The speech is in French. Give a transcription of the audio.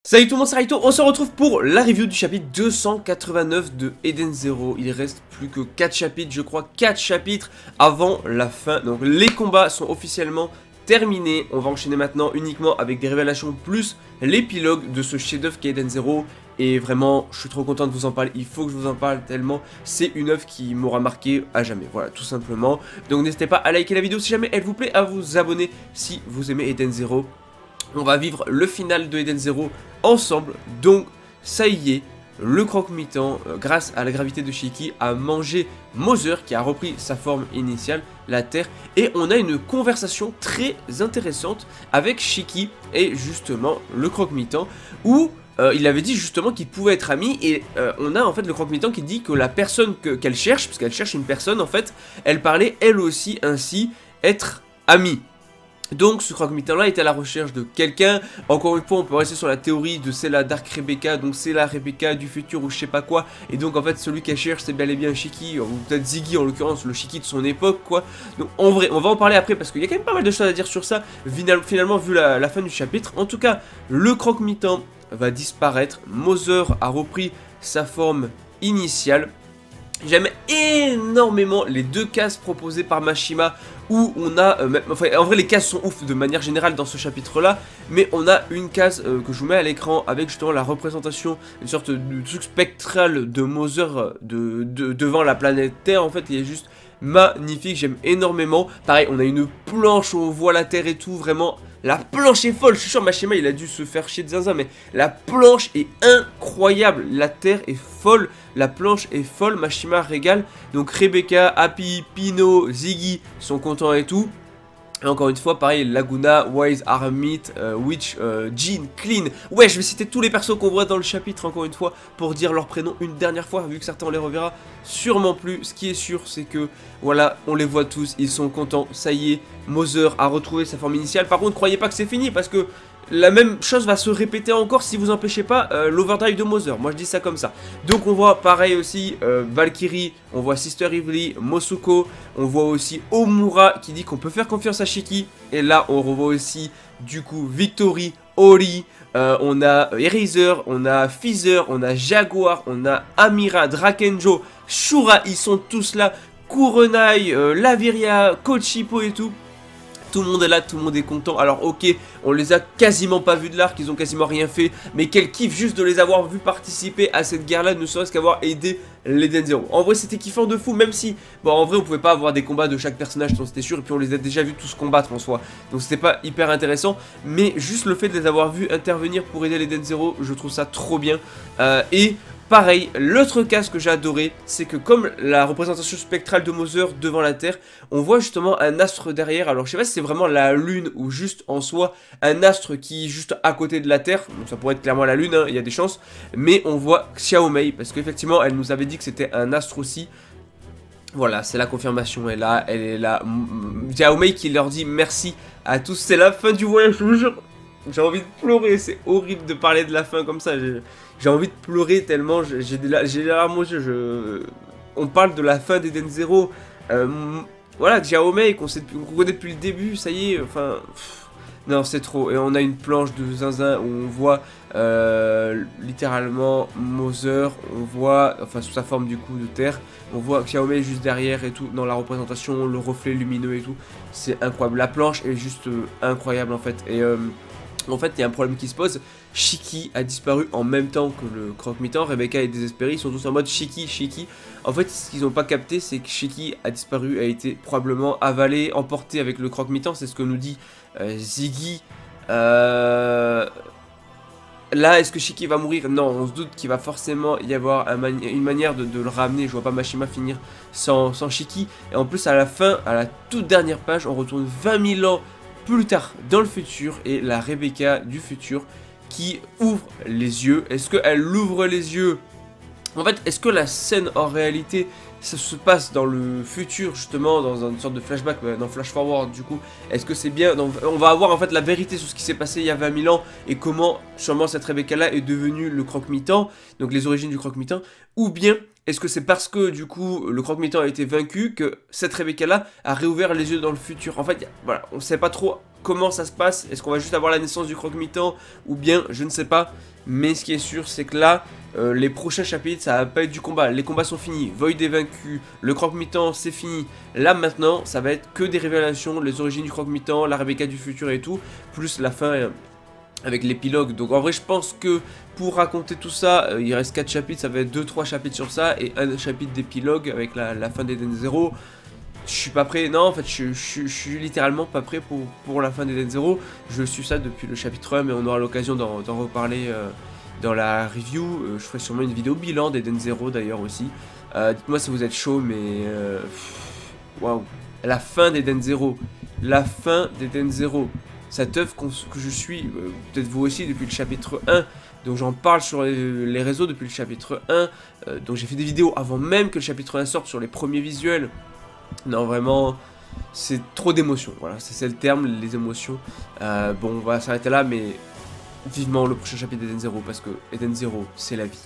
Salut tout le monde, c'est Raito, on se retrouve pour la review du chapitre 289 de Eden Zero. Il reste plus que 4 chapitres, je crois 4 chapitres avant la fin. Donc les combats sont officiellement terminés. On va enchaîner maintenant uniquement avec des révélations plus l'épilogue de ce chef-d'œuvre qu'est Eden Zero. Et vraiment, je suis trop content de vous en parler, il faut que je vous en parle tellement c'est une œuvre qui m'aura marqué à jamais, voilà, tout simplement. Donc n'hésitez pas à liker la vidéo si jamais elle vous plaît, à vous abonner si vous aimez Eden Zero. On va vivre le final de Eden Zero ensemble, donc ça y est, le croque-mitaine, grâce à la gravité de Shiki, a mangé Mother qui a repris sa forme initiale, la Terre, et on a une conversation très intéressante avec Shiki et justement le croque-mitaine, où il avait dit justement qu'ils pouvaient être amis, et on a en fait le croque-mitaine qui dit que la personne qu'elle cherche, parce qu'elle cherche une personne en fait, elle parlait elle aussi ainsi être amie. Donc ce croque-mitaine là est à la recherche de quelqu'un. Encore une fois on peut rester sur la théorie de c'est la Dark Rebecca, donc c'est la Rebecca du futur ou je sais pas quoi. Et donc en fait celui qu'elle cherche c'est bel et bien Shiki, ou peut-être Ziggy en l'occurrence, le Shiki de son époque quoi. Donc en vrai on va en parler après parce qu'il y a quand même pas mal de choses à dire sur ça finalement vu la fin du chapitre. En tout cas le croque-mitaine va disparaître, Mother a repris sa forme initiale. J'aime énormément les deux cases proposées par Mashima où on a, enfin en vrai les cases sont ouf de manière générale dans ce chapitre là, mais on a une case que je vous mets à l'écran avec justement la représentation, une sorte de truc spectral de Mother devant la planète Terre. En fait il est juste magnifique, j'aime énormément. Pareil on a une planche où on voit la Terre et tout, vraiment la planche est folle. Je suis sûr Mashima il a dû se faire chier de zinzin, mais la planche est incroyable, la Terre est folle, la planche est folle, Mashima régale. Donc Rebecca, Happy, Pino, Ziggy sont contents et tout. Et encore une fois, pareil, Laguna, Wise, Armit, Witch, Jean, Clean. Ouais, je vais citer tous les persos qu'on voit dans le chapitre, encore une fois, pour dire leur prénom une dernière fois, vu que certains on les reverra sûrement plus. Ce qui est sûr, c'est que, voilà, on les voit tous, ils sont contents, ça y est, Mother a retrouvé sa forme initiale. Par contre, croyez pas que c'est fini, parce que la même chose va se répéter encore si vous empêchez pas l'overdrive de Mother. Moi je dis ça comme ça. Donc on voit pareil aussi Valkyrie, on voit Sister Evely, Mosuko, on voit aussi Omura qui dit qu'on peut faire confiance à Shiki. Et là on revoit aussi du coup Victory, Ori, on a Eraser, on a Feather, on a Jaguar, on a Amira, Drakenjo, Shura, ils sont tous là, Kurenai, Laviria, Kochipo et tout. Tout le monde est là, tout le monde est content. Alors ok, on les a quasiment pas vus de l'arc, ils ont quasiment rien fait. Mais quel kiff juste de les avoir vus participer à cette guerre là, ne serait-ce qu'avoir aidé l'Eden Zero. En vrai c'était kiffant de fou, même si, bon en vrai on pouvait pas avoir des combats de chaque personnage, c'était sûr. Et puis on les a déjà vus tous combattre en soi. Donc c'était pas hyper intéressant. Mais juste le fait de les avoir vus intervenir pour aider l'Eden Zero, je trouve ça trop bien. Et pareil, l'autre cas que j'ai adoré, c'est que comme la représentation spectrale de Mother devant la Terre, on voit justement un astre derrière. Alors je sais pas si c'est vraiment la Lune ou juste en soi un astre qui est juste à côté de la Terre. Donc ça pourrait être clairement la Lune, hein, il y a des chances. Mais on voit Xiaomei, parce qu'effectivement elle nous avait dit que c'était un astre aussi. Voilà, c'est la confirmation, elle est là. Xiaomei qui leur dit merci à tous, c'est la fin du voyage, je vous jure. J'ai envie de pleurer, c'est horrible de parler de la fin comme ça. J'ai envie de pleurer tellement j'ai les larmes aux yeux. On parle de la fin d'Eden Zero. Voilà, Xiaomei qu'on connaît depuis le début, ça y est, enfin... Non, c'est trop. Et on a une planche de zinzin où on voit littéralement Mother, on voit, enfin sous sa forme du coup de terre, on voit Xiaomei juste derrière et tout, dans la représentation, le reflet lumineux et tout. C'est incroyable. La planche est juste incroyable en fait. Et... en fait, il y a un problème qui se pose. Shiki a disparu en même temps que le croque-mitaine. Rebecca est désespérée. Ils sont tous en mode Shiki, Shiki. En fait, ce qu'ils n'ont pas capté, c'est que Shiki a disparu, a été probablement avalé, emporté avec le croque-mitaine. C'est ce que nous dit Ziggy. Là, est-ce que Shiki va mourir? Non, on se doute qu'il va forcément y avoir une manière de le ramener. Je vois pas Mashima finir sans Shiki. Et en plus, à la fin, à la toute dernière page, on retourne 20 000 ans plus tard dans le futur, et la Rebecca du futur qui ouvre les yeux. Est-ce qu'elle ouvre les yeux? En fait, est-ce que la scène en réalité ça se passe dans le futur justement, dans une sorte de flashback, dans flash forward du coup? Est-ce que c'est bien, on va avoir en fait la vérité sur ce qui s'est passé il y a 20 000 ans et comment sûrement cette Rebecca là est devenue le croque-mitaine, donc les origines du croque-mitaine, ou bien est-ce que c'est parce que du coup le croque-mitaine a été vaincu que cette Rebecca là a réouvert les yeux dans le futur? En fait, voilà, on sait pas trop comment ça se passe. Est-ce qu'on va juste avoir la naissance du croque-mitant ou bien je ne sais pas. Mais ce qui est sûr, c'est que là, les prochains chapitres, ça va pas être du combat. Les combats sont finis, Void est vaincu, le croque-mitant c'est fini. Là maintenant, ça va être que des révélations, les origines du croque-mitant, la Rebecca du futur et tout, plus la fin avec l'épilogue. Donc en vrai, je pense que pour raconter tout ça, il reste 4 chapitres, ça va être 2-3 chapitres sur ça et un chapitre d'épilogue avec la fin d'Eden Zero. Je suis pas prêt, non en fait je suis littéralement pas prêt pour la fin d'Eden Zero. Je suis ça depuis le chapitre 1 mais on aura l'occasion d'en reparler dans la review. Je ferai sûrement une vidéo bilan d'Eden Zero d'ailleurs aussi. Dites-moi si vous êtes chaud mais... Waouh. La fin d'Eden Zero. La fin d'Eden Zero. Cette œuvre que je suis, peut-être vous aussi depuis le chapitre 1. Donc j'en parle sur les réseaux depuis le chapitre 1. Donc j'ai fait des vidéos avant même que le chapitre 1 sorte sur les premiers visuels. Non, vraiment, c'est trop d'émotions. Voilà, c'est le terme, les émotions. Bon, on va s'arrêter là, mais vivement le prochain chapitre d'Eden Zero, parce que Eden Zero, c'est la vie.